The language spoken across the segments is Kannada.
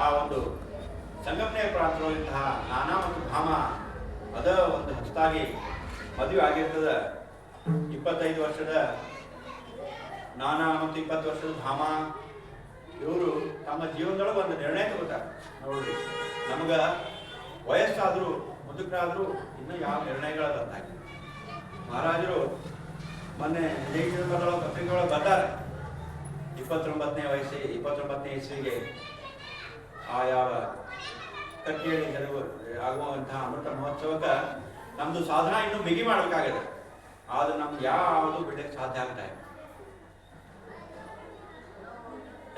ಆ ಒಂದು ಸಂಗಮನೆಯ ಪ್ರಾಂತದಲ್ಲಿದ್ದಂತಹ ನಾನಾ ಮತ್ತು ಭಾಮ ಅದ ಒಂದು ಹೊಸದಾಗಿ ಮದುವೆ ಆಗಿರ್ತದ. 25 ವರ್ಷದ ನಾನಾ ಮತ್ತು 20 ವರ್ಷದ ಭಾಮ ಇವರು ತಮ್ಮ ಜೀವನದೊಳಗೆ ಒಂದು ನಿರ್ಣಯ ತಗೋತಾರೆ. ನೋಡ್ರಿ, ನಮಗ ವಯಸ್ಸಾದರೂ ಮುದುಕರಾದರೂ ಇನ್ನೂ ಯಾವ ನಿರ್ಣಯಗಳ ಬಂದಾಗಿ ಮಹಾರಾಜರು ಮೊನ್ನೆ ವಿಜಯನಗರದೊಳಗೆ ಪತ್ರಿಕೆಯೊಳಗೆ ಬರ್ತಾರೆ. 29ನೇ ಇಸ್ವಿಗೆ ಆ ಯಾವ ಕಟ್ಟಿಯಲ್ಲಿ ಜನರು ಆಗುವಂತಹ ಅಮೃತ ಮಹೋತ್ಸವಕ್ಕೆ ನಮ್ದು ಸಾಧನ ಇನ್ನೂ ಬಿಗಿ ಮಾಡಬೇಕಾಗಿದೆ. ಆದ್ರೆ ನಮ್ಗೆ ಯಾವುದು ಬಿಡಕ್ಕೆ ಸಾಧ್ಯ ಆಗ್ತಾ ಇಲ್ಲ.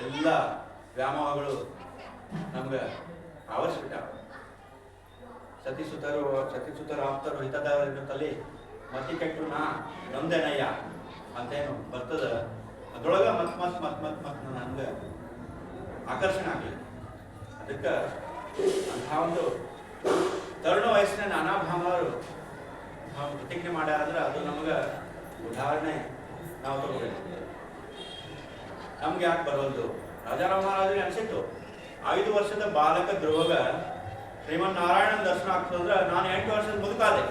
ಎಲ್ಲ ವ್ಯಾಮೋಹಗಳು ನಮ್ಗೆ ಆವರಿಸ್ಬಿಟ್ಟಾವ. ಸತಿಸುತರು ಆಪ್ತರು ಹಿತದವರ ತಲೆ ಮತಿ ಕೆಟ್ಟು ನಮ್ದೇನಯ್ಯ ಅಂತೇನು ಬರ್ತದ. ಅದ್ರೊಳಗ ಮತ್ ನಮ್ಗೆ ಆಕರ್ಷಣೆ ಆಗಲಿ. ಅದಕ್ಕೆ ಅಂತಹ ಒಂದು ತರುಣ ವಯಸ್ಸಿನ ನಾನಾ ಭಾಮರು ಪ್ರತಿಜ್ಞೆ ಮಾಡ್ಯಾರಂದ್ರೆ ಅದು ನಮಗೆ ಉದಾಹರಣೆ ನಾವು ತಗೋಬೇಕು. ನಮ್ಗೆ ಯಾಕೆ ಬರೋದು? ರಾಜಾರಾಮ ಮಹಾರಾಜರಿಗೆ ಅನ್ಸಿತ್ತು 5 ವರ್ಷದ ಬಾಲಕ ಧ್ರುವಗ ಶ್ರೀಮನ್ ನಾರಾಯಣನ ದರ್ಶನ ಆಗ್ತದಂದ್ರೆ ನಾನು 8 ವರ್ಷದ ಮುದುಕಾದೆ.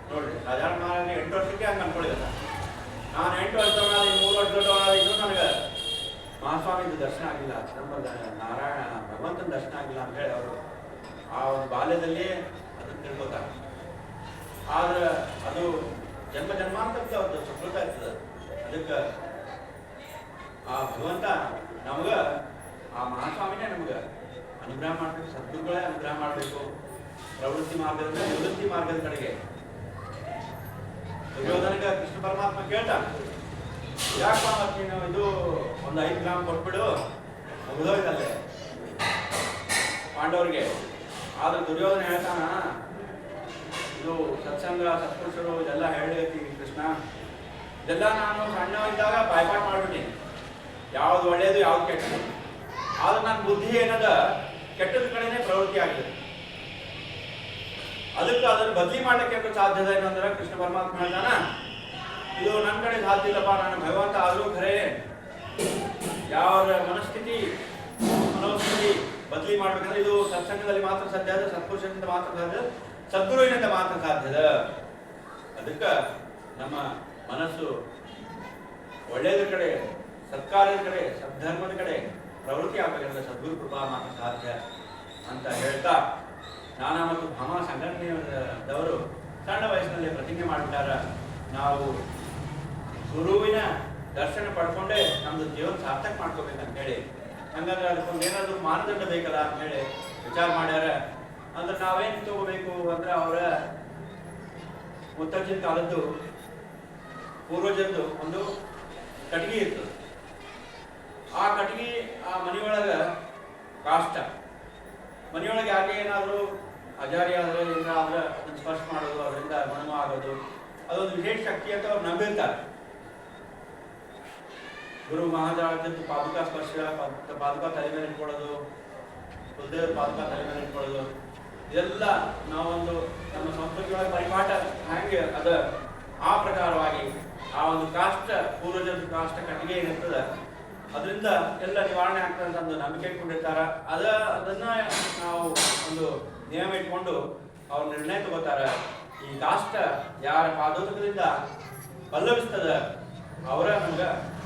ನೋಡ್ರಿ, ರಾಜಾರಾಮ ಮಹಾರಾಜರಿಗೆ 8 ವರ್ಷಕ್ಕೆ ಹಂಗೆ ಅನ್ಕೊಳ್ಳಿಲ್ಲ. ನಾನು 8 ವರ್ಷದವನಾದ 3 ವರ್ಷ ದೊಡ್ಡವನಾದ ಇನ್ನು ನನಗೆ ಮಹಾಸ್ವಾಮಿದು ದರ್ಶನ ಆಗಿಲ್ಲ, ನಾರಾಯಣ ಭಗವಂತನ ದರ್ಶನ ಆಗಿಲ್ಲ ಅಂತ ಹೇಳಿ ಅವರು ಆ ಒಂದು ಬಾಲ್ಯದಲ್ಲಿ ಅದನ್ನು ತಿಳ್ಕೊತಾರೆ. ಆದ್ರೆ ಅದು ಜನ್ಮ ಜನ್ಮಾಂತರಕ್ಕೆ ಅವ್ರದ್ದು ಸುಕೃತ ಇರ್ತದೆ. ಅದಕ್ಕೆ ಆ ಭಗವಂತ ನಮ್ಗೆ ಆ ಮಹಾಸ್ವಾಮಿನೇ ನಮ್ಗೆ ಅನುಗ್ರಹ ಮಾಡಬೇಕು, ಸದ್ಗುರುಗಳೇ ಅನುಗ್ರಹ ಮಾಡಬೇಕು. ಪ್ರವೃತ್ತಿ ಮಾರ್ಗದಿಂದ ನಿವೃತ್ತಿ ಮಾರ್ಗದ ಕಡೆಗೆ ದುರ್ಯೋಧನಿಗೆ ಕೃಷ್ಣ ಪರಮಾತ್ಮ ಕೇಳ್ತಾನೆ, ಯಾಕಪ್ಪ ಮತ್ತೆ ನೀನು ಇದು ಒಂದು 5 ಗ್ರಾಮ್ ಕೊಟ್ಬಿಡು ಮುಗಿದೋಯ್ತಲ್ಲೇ ಪಾಂಡವರಿಗೆ. ಆದ್ರೆ ದುರ್ಯೋಧನ ಹೇಳ್ತಾನ, ಇದು ಸತ್ಸಂಗ ಸತ್ಪುರುಷರು ಇದೆಲ್ಲ ಹೇಳಿರ್ತೀವಿ ಕೃಷ್ಣ, ಇದೆಲ್ಲ ನಾನು ಸಣ್ಣ ಇದ್ದಾಗ ಬಾಯ್ಪಾಟ್ ಮಾಡ್ಬಿಟ್ಟಿನಿ, ಯಾವ್ದು ಒಳ್ಳೇದು ಯಾವ್ದು ಕೆಟ್ಟದು. ಆದ್ರೆ ನನ್ನ ಬುದ್ಧಿ ಏನದ ಕೆಟ್ಟದ ಕಡೆನೇ ಪ್ರವೃತ್ತಿ ಆಗ್ತದೆ. ಅದಕ್ಕೆ ಅದನ್ನು ಬದಲಿ ಮಾಡಲಿಕ್ಕೆ ಸಾಧ್ಯದ ಏನಂದ್ರೆ ಕೃಷ್ಣ ಪರಮಾತ್ಮ ಹೇಳ್ತಾನ, ಇದು ನನ್ನ ಕಡೆ ಸಾಧ್ಯ ಇಲ್ಲಪ್ಪ, ನಾನು ಭಗವಂತ ಆದರೂ ಖರೆ ಯಾವ ಮನಸ್ಥಿತಿ ಬದಲಿ ಮಾಡ್ಬೇಕಂದ್ರೆ ಇದು ಸತ್ಸಂಗದಲ್ಲಿ ಮಾತ್ರ ಸಾಧ್ಯ ಅದ, ಸತ್ಪುರುಷನಿಂದ ಮಾತ್ರ ಸಾಧ್ಯ, ಸದ್ಗುರುವಿನಿಂದ ಮಾತ್ರ ಸಾಧ್ಯದ. ಅದಕ್ಕೆ ನಮ್ಮ ಮನಸ್ಸು ಒಳ್ಳೆಯದ್ರ ಕಡೆ, ಸತ್ಕಾರ್ಯದ ಕಡೆ, ಸದ್ಧರ್ಮದ ಕಡೆ ಪ್ರವೃತ್ತಿ ಆಗಬೇಕಂದ್ರೆ ಸದ್ಗುರು ಕೃಪಾ ಮಾತ್ರ ಸಾಧ್ಯ ಅಂತ ಹೇಳ್ತಾ, ನಾನಾ ಮತ್ತು ಭಾಮ ಸಂಘಟನೆಯವರು ಸಣ್ಣ ವಯಸ್ಸಿನಲ್ಲಿ ಪ್ರತಿಜ್ಞೆ ಮಾಡಿಬಿಟ್ಟಾರ, ನಾವು ಗುರುವಿನ ದರ್ಶನ ಪಡ್ಕೊಂಡೇ ನಮ್ದು ಜೀವನ ಸಾರ್ಥಕ ಮಾಡ್ಕೋಬೇಕಂತ ಹೇಳಿ. ಹಂಗಂದ್ರೆ ಅದಕ್ಕೊಂದು ಏನಾದ್ರು ಮಾನದಂಡ ಬೇಕಲ್ಲ ಅಂತ ಹೇಳಿ ವಿಚಾರ ಮಾಡ್ಯಾರ. ಅಂದ್ರೆ ನಾವೇನು ತಗೋಬೇಕು ಅಂದ್ರೆ ಅವರ ಮುತ್ತಜ್ಜಿನ ಕಾಲದ್ದು ಪೂರ್ವಜರದ್ದು ಒಂದು ಕಟ್ಟಿಗೆ ಇರ್ತದೆ. ಆ ಕಟ್ಟಿಗೆ ಆ ಮನೆಯೊಳಗ ಕಾಷ್ಟ, ಮನೆಯೊಳಗೆ ಯಾಕೆ ಏನಾದರೂ ಅಜಾರಿ ಆದರೆ ಏನಾದ್ರೆ ಅದನ್ನು ಸ್ಪರ್ಶ ಮಾಡೋದು, ಅದರಿಂದ ಮನಮ ಆಗೋದು ಅದೊಂದು ವಿಶೇಷ ಶಕ್ತಿ ಅಂತ ಅವ್ರು ನಂಬಿರ್ತಾರೆ. ಗುರು ಮಹಾರಾಜದ್ದು ಪಾದುಕಾ ಸ್ಪರ್ಶ, ಪಾದುಕಾ ತಲೆ ಮೇಲೆ ಇಟ್ಕೊಳ್ಳೋದು, ಕುಲದೇವ್ರ ಪಾದುಕಾ ತಲೆ ಮೇಲೆ ಇಟ್ಕೊಳ್ಳೋದು, ಇದೆಲ್ಲ ನಾವೊಂದು ನಮ್ಮ ಸಂಸ್ಕೃತಿಯೊಳಗೆ ಪರಿಪಾಠ ಹಾಗೆ ಅದ ಆ ಪ್ರಕಾರವಾಗಿ ಆ ಒಂದು ಕಾಷ್ಟ ಪೂರ್ವಜರ ಕಾಷ್ಟ ಕಟ್ಟಿಗೆ ಏನಿರ್ತದೆ ಅದರಿಂದ ಎಲ್ಲ ನಿವಾರಣೆ ಆಗ್ತದೆ ಅಂತ ಒಂದು ನಂಬಿಕೆ ಇಟ್ಕೊಂಡಿರ್ತಾರ. ಅದನ್ನ ನಾವು ಒಂದು ನಿಯಮ ಇಟ್ಕೊಂಡು ಅವ್ರ ನಿರ್ಣಯ ತಗೋತಾರ. ಈ ಕಾಷ್ಟ ಯಾರ ಪಾದೋದಕದಿಂದ ಪಲ್ಲವಿಸ್ತದ ಅವರ ನಮ್ಗ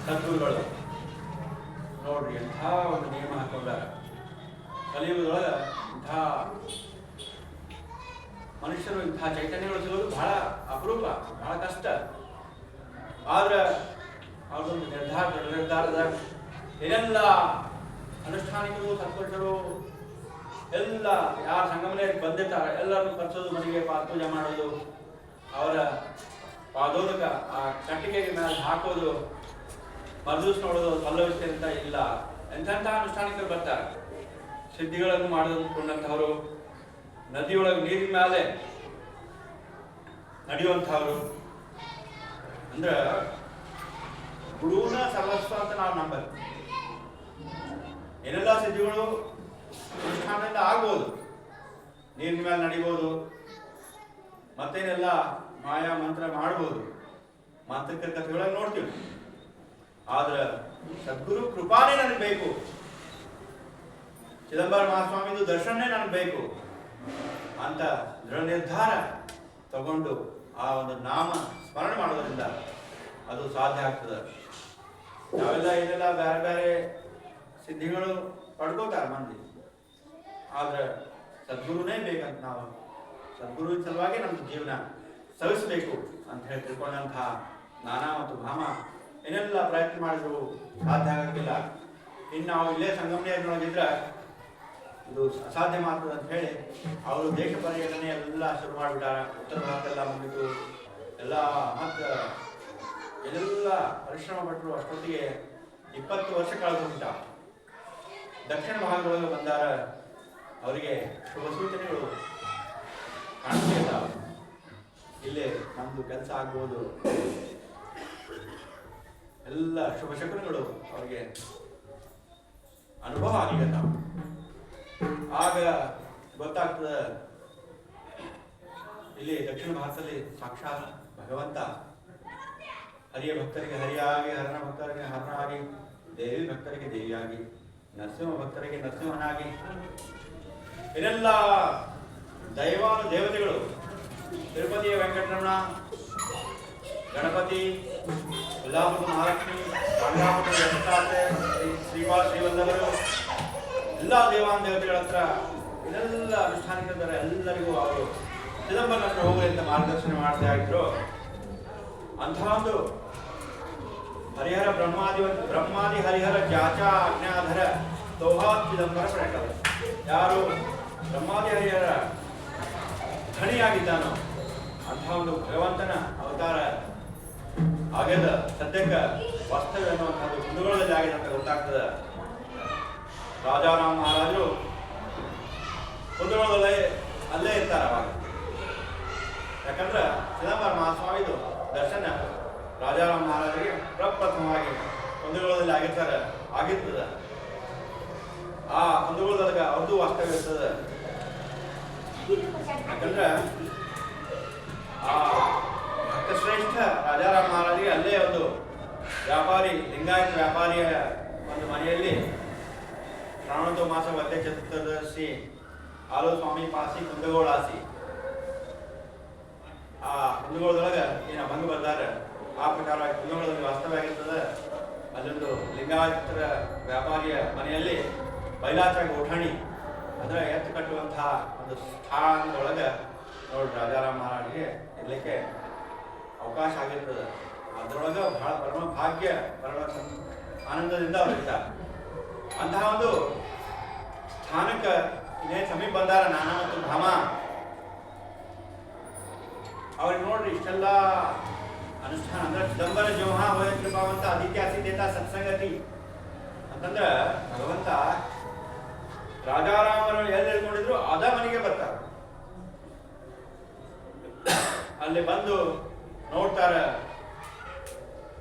ಸದ್ಗುರುಗಳು. ನೋಡ್ರಿ ಎಂಥ ಒಂದು ನಿಯಮ ಹಾಕೊಂಡಾರ. ಕಲಿಯುಗದೊಳಗ ಇಂಥ ಮನುಷ್ಯರು ಇಂಥ ಚೈತನ್ಯಗಳು ಸಿಗೋದು ಬಹಳ ಅಪರೂಪ, ಬಹಳ ಕಷ್ಟ. ಆದ್ರೆ ಅವ್ರದೊಂದು ನಿರ್ಧಾರದ ಏನೆಲ್ಲ ಅನುಷ್ಠಾನಿಕರು ಸತ್ಪುರುಷರು ಎಲ್ಲ ಯಾರು ಸಂಗಮನೆಗೆ ಬಂದಿರ್ತಾರೆ ಎಲ್ಲರನ್ನು ಕರ್ಸೋದು, ಮನೆಗೆ ಪಾದಪೂಜೆ ಮಾಡೋದು, ಅವರ ಪಾದೋದಕ ಆ ಕಟ್ಟಿಗೆಗೆ ಮೇಲೆ ಹಾಕೋದು, ಮರುದಿವ್ಸ ನೋಡೋದು, ಪಲ್ಲವಿಸ್ತೇ ಅಂತ ಇಲ್ಲ. ಎಂಥ ಅನುಷ್ಠಾನಿಕರು ಬರ್ತಾರೆ. ಸಿದ್ಧಿಗಳನ್ನು ಮಾಡಿಕೊಂಡಂಥವ್ರು, ನದಿಯೊಳಗೆ ನೀರಿನ ಮೇಲೆ ನಡೆಯುವಂಥವ್ರು. ಅಂದ್ರೆ ಗುರುವಿನ ಸರ್ವಸ್ವ ಅಂತ ನಾವು ನಂಬಲ್ಲ. ಏನೆಲ್ಲ ಸಿದ್ಧಿಗಳು ಅನುಷ್ಠಾನದಿಂದ ಆಗ್ಬೋದು, ನೀರಿನ ಮೇಲೆ ನಡಿಬೋದು, ಮತ್ತೇನೆಲ್ಲ ಮಾಯಾ ಮಂತ್ರ ಮಾಡ್ಬೋದು, ಮಾಂತ್ರಿಕ ಕಥೆಗಳನ್ನ ನೋಡ್ತೀವಿ. ಆದ್ರೆ ಸದ್ಗುರು ಕೃಪಾನೇ ನನಗೆ ಬೇಕು. ಚಿದಂಬರ ಮಹಾಸ್ವಾಮಿದು ದರ್ಶನನೇ ನನಗೆ ಬೇಕು ಅಂತ ದೃಢ ನಿರ್ಧಾರ ತಗೊಂಡು ಆ ಒಂದು ನಾಮ ಸ್ಮರಣೆ ಮಾಡೋದ್ರಿಂದ ಅದು ಸಾಧ್ಯ ಆಗ್ತದೆ. ನಾವೆಲ್ಲ ಇದೆಲ್ಲ ಬೇರೆ ಬೇರೆ ಸಿದ್ಧಿಗಳು ಪಡ್ಕೋತಾರೆ ಮಂದಿ, ಆದ್ರೆ ಸದ್ಗುರುನೇ ಬೇಕಂತ ನಾವು ಸದ್ಗುರುವಿನ ಸಲುವಾಗಿ ನಮ್ಮ ಜೀವನ ಸವಿಸಬೇಕು ಅಂತ ಹೇಳಿ ತಿಳ್ಕೊಂಡಂತಹ ನಾನಾ ಮತ್ತು ಭಾಮ ಏನೆಲ್ಲ ಪ್ರಯತ್ನ ಮಾಡಿದ್ರು ಸಾಧ್ಯ ಆಗಕ್ಕಿಲ್ಲ. ಇನ್ನು ನಾವು ಇಲ್ಲೇ ಸಂಗಮನೇರನೊಳಗಿದ್ರೆ ಇದು ಅಸಾಧ್ಯ ಮಾತ್ರ ಅಂತ ಹೇಳಿ ಅವರು ದೇಶ ಪರ್ಯಟನೆ ಎಲ್ಲ ಶುರು ಮಾಡಿಬಿಟ್ಟಾರ. ಉತ್ತರ ಭಾರತ ಎಲ್ಲ ಮುಗಿತು, ಎಲ್ಲ ಮತ್ತು ಎಲ್ಲ ಪರಿಶ್ರಮ ಪಟ್ಟರು. ಅಷ್ಟೊತ್ತಿಗೆ 20 ವರ್ಷ ಕಳೆದುಬಿಟ್ಟ. ದಕ್ಷಿಣ ಭಾಗದೊಳಗೆ ಬಂದಾರ, ಅವರಿಗೆ ಶುಭ ಸೂಚನೆಗಳು ಕಾಣಿಸ್ತಿರ್ತಾವೆ. ಇಲ್ಲೇ ನಮ್ದು ಕೆಲಸ ಆಗ್ಬೋದು, ಎಲ್ಲ ಶುಭ ಶಕುನಗಳು ಅವರಿಗೆ ಅನುಭವ ಆಗಿರ್ತಾವ. ಆಗ ಗೊತ್ತಾಗ್ತದೆ ಇಲ್ಲಿ ದಕ್ಷಿಣ ಭಾರತದಲ್ಲಿ ಸಾಕ್ಷಾತ್ ಭಗವಂತ ಹರಿಯ ಭಕ್ತರಿಗೆ ಹರಿಯಾಗಿ, ಹರನ ಭಕ್ತರಿಗೆ ಹರನಾಗಿ, ದೇವಿ ಭಕ್ತರಿಗೆ ದೇವಿಯಾಗಿ, ನರಸಿಂಹ ಭಕ್ತರಿಗೆ ನರಸಿಂಹನಾಗಿ, ಇದೆಲ್ಲ ದೈವಾನು ದೇವತೆಗಳು ತಿರುಪತಿಯ ವೆಂಕಟರಮಣ, ಗಣಪತಿ, ಕೊಲ್ಲಾಪುರದ ಮಹಾಲಕ್ಷ್ಮಿ, ರಂಗಾಪುರದ ವೆಂಕಟಾಚೆ, ಶ್ರೀಪಾದ ಶ್ರೀವಲ್ಲಭರು, ಎಲ್ಲ ದೇವಾನು ದೇವತೆಗಳ ಹತ್ರ ಇದೆಲ್ಲ ಅನುಷ್ಠಾನಿಕರ ಎಲ್ಲರಿಗೂ ಅವರು ಚಿದಂಬರ ಹತ್ರ ಹೋಗಲಿ ಅಂತ ಮಾರ್ಗದರ್ಶನ ಮಾಡ್ತಾ ಇದ್ರು. ಅಂತಹ ಒಂದು ಹರಿಹರ ಬ್ರಹ್ಮಾದಿ ಹರಿಹರ ಜಾಚ ಅಜ್ಞಾಧರ ತೋಹಾ ಚಿದಂಬರ ಪ್ರಣವ. ಯಾರು ಬ್ರಹ್ಮಾದಿ ಹರಿಹರ ಖಣಿಯಾಗಿದ್ದಾನೋ ಅಂತಹ ಒಂದು ಭಗವಂತನ ಅವತಾರ ಆಗ್ಯದ. ಸದ್ಯಕ್ಕೆ ವಾಸ್ತವ್ಯ ಅನ್ನುವಂಥದ್ದು ಕುಂದಗೋಳದಲ್ಲಿ ಆಗಿದೆ ಅಂತ ಗೊತ್ತಾಗ್ತದೆ. ರಾಜಾರಾಮ್ ಮಹಾರಾಜರು ಕುಂದಗೋಳದಲ್ಲೇ ಅಲ್ಲೇ ಇರ್ತಾರೆ ಅವಾಗ. ಯಾಕಂದ್ರೆ ಚಿದಂಬರ ಮಹಾಸ್ವಾಮಿದು ದರ್ಶನ ರಾಜಾರಾಮ್ ಮಹಾರಾಜರಿಗೆ ಪ್ರಪ್ರಥಮವಾಗಿ ಕುಂದಗೋಳದಲ್ಲಿ ಆಗಿರ್ತದೆ. ಆ ಕುಂದಗೋಳದಾಗ ಅವ್ರದ್ದು ವಾಸ್ತವ್ಯ ಇರ್ತದೆ. ಯಾಕಂದ್ರೆ ಆ ಭಕ್ತಶ್ರೇಷ್ಠ ರಾಜಾರಾಮ್ ಮಹಾರಾಜರಿಗೆ ಅಲ್ಲೇ ಒಂದು ವ್ಯಾಪಾರಿ, ಲಿಂಗಾಯತ ವ್ಯಾಪಾರಿಯ ಒಂದು ಮನೆಯಲ್ಲಿ ಶ್ರಾವಣ ಮಾಸ ವದ್ಯ ಚತುರ್ದಶಿ ಆಲೋ ಸ್ವಾಮಿ ಪಾಸಿ ಕುಂದಗೋಳಾಸಿ, ಆ ಕುಂದಗೋಳದೊಳಗೆ ಏನು ಅಭಂಗ ಬರ್ತಾರೆ ಆ ಪ್ರಕಾರವಾಗಿ ಕುಂದಗೋಳದಲ್ಲಿ ವಾಸ್ತವ್ಯ ಆಗಿರ್ತದೆ. ಅಲ್ಲೊಂದು ಲಿಂಗಾಯತರ ವ್ಯಾಪಾರಿಯ ಮನೆಯಲ್ಲಿ ಬೈಲಾಚ ಗೋಠಾಣಿ ಅಂದ್ರೆ ಎತ್ತು ಕಟ್ಟುವಂತಹ ಒಂದು ಸ್ಥಾನದೊಳಗೆ ನೋಡಿ ರಾಜಾರಾಮ್ ಮಹಾರಾಜರಿಗೆ ಇರ್ಲಿಕ್ಕೆ ಅವಕಾಶ ಆಗಿರ್ತದೆ. ಅದರೊಳಗೆ ಬಹಳ ಪರಮ ಭಾಗ್ಯ, ಪರಮ ಆನಂದದಿಂದ ಅವರಿರ್ತಾರೆ. ಅಂತಹ ಒಂದು ಸ್ಥಾನಕ್ಕೆ ಇನ್ನೇನು ಸಮೀಪ ಬಂದಾರ ನಾನಾ ಮತ್ತು ಭಾಮ. ಅವ್ರಿಗೆ ನೋಡ್ರಿ ಇಷ್ಟೆಲ್ಲ ಅನುಷ್ಠಾನ ಅಂದ್ರೆ ಚಿದಂಬರ ಜೋಹ ಕೃಪಾವಂತ ಆದಿತ್ಯ ಸಿದ್ಧೇತ ಸತ್ಸಂಗತಿ ಅಂತಂದ್ರೆ ಭಗವಂತ ರಾಜಾರಾಮರು ಎಲ್ಲಿ ಹೇಳ್ಕೊಂಡಿದ್ರು ಅದ ಮನೆಗೆ ಬರ್ತಾರೆ. ಅಲ್ಲಿ ಬಂದು ನೋಡ್ತಾರ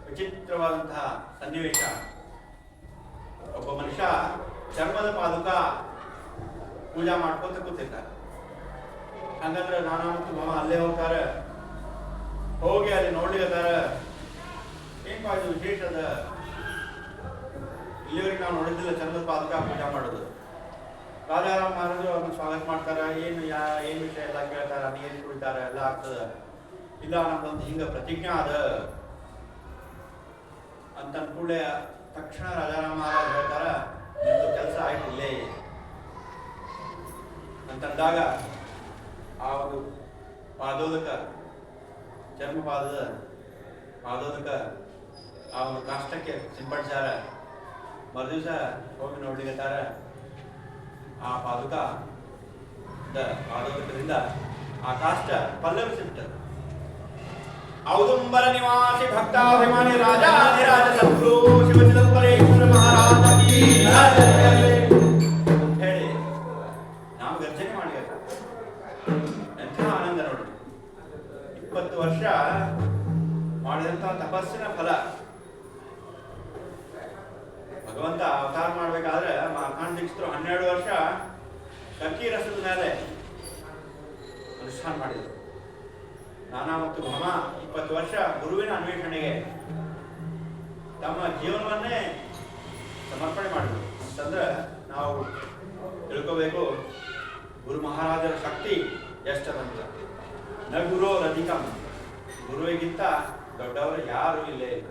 ವಿಚಿತ್ರವಾದಂತಹ ಸನ್ನಿವೇಶ. ಒಬ್ಬ ಮನುಷ್ಯ ಚರ್ಮದ ಪಾದುಕ ಪೂಜಾ ಮಾಡ್ಕೊಂತ ಕೂತಿರ್ತಾರೆ. ಹಂಗಂದ್ರೆ ನಾನಾ ಮತ್ತು ಮಾಮ ಅಲ್ಲೇ ಹೋಗ್ತಾರೆ. ಹೋಗಿ ಅಲ್ಲಿ ನೋಡ್ಲಿಕ್ಕತ್ತಾರ. ಏನ್ ಇದು ವಿಶೇಷ ಅದ, ಇಲ್ಲಿವರೆಗೆ ನಾವು ನೋಡಿದ್ದಿಲ್ಲ ಚರ್ಮದ ಪಾದುಕ ಪೂಜಾ ಮಾಡೋದು. ರಾಜಾರಾಮ್ ಮಹಾರಾಜರು ಅವ್ರನ್ನ ಸ್ವಾಗತ ಮಾಡ್ತಾರ. ಏನ್ ವಿಷಯ ಎಲ್ಲ ಕೇಳ್ತಾರ, ನೀರು ಕುಡಿತಾರ, ಎಲ್ಲ ಆಗ್ತದ. ಇಲ್ಲ ನಮ್ದೊಂದು ಹಿಂಗ ಪ್ರತಿಜ್ಞಾ ಅದ ಅಂತ ಕೂಡಲೇ ತಕ್ಷಣ ರಾಜಾರಾಮ್ ಮಹಾರಾಜ್ ಹೇಳ್ತಾರ, ನಿಮ್ದು ಕೆಲಸ ಆಯ್ತು ಇಲ್ಲೇ ಅಂತಂದಾಗ ಆ ಒಂದು ಪಾದೋದಕ, ಚರ್ಮ ಪಾದದ ಪಾದೋದಕ ಆ ಒಂದು ಕಾಷ್ಟಕ್ಕೆ ಸಿಂಪಡಿಸ್ಯಾರ. ಮರುದಿವಸ ಹೋಗಿ ನೋಡ್ಲಿಕ್ಕತ್ತಾರ. ಆ ಪಾದೋದಕದಿಂದ ಆ ಕಾಷ್ಟ ಪಲ್ಲವಿಸಿಬಿಟ್ಟದ. ಔದುಂಬರ ನಿವಾಸಿ ಭಕ್ತಾಭಿಮಾನಿ ರಾಜಾಧಿರಾಜ ಸದ್ಗುರು ಶಿವಚಿದಂಬರೇಶ್ವರ ಮಹಾರಾಜ ಹೇಳಿ ನಾವು ಗರ್ಜನೆ ಮಾಡಿ. ಎಂಥ ಆನಂದ ನೋಡಿ. 20 ವರ್ಷ ಮಾಡಿದಂತಹ ತಪಸ್ಸಿನ ಫಲ. ಭಗವಂತ ಅವತಾರ ಮಾಡ್ಬೇಕಾದ್ರೆ ಮಾರ್ಕಾಂಡ ದೀಕ್ಷಿತರು 12 ವರ್ಷ ಕಕ್ಕಿ ರಸದ ಮೇಲೆ ಅನುಷ್ಠಾನ ಮಾಡಿದರು. ನಾನಾ ಮತ್ತು ಭಾಮ 20 ವರ್ಷ ಗುರುವಿನ ಅನ್ವೇಷಣೆಗೆ ತಮ್ಮ ಜೀವನವನ್ನೇ ಸಮರ್ಪಣೆ ಮಾಡಿದ್ರು. ಅಂತಂದ್ರೆ ನಾವು ಮಹಾರಾಜರ ಶಕ್ತಿ ಎಷ್ಟದಂತ. ನ ಗುರೋರಧಿಕಂ, ಗುರುವಿಗಿಂತ ದೊಡ್ಡವರು ಯಾರು ಇಲ್ಲೇ ಇಲ್ಲ.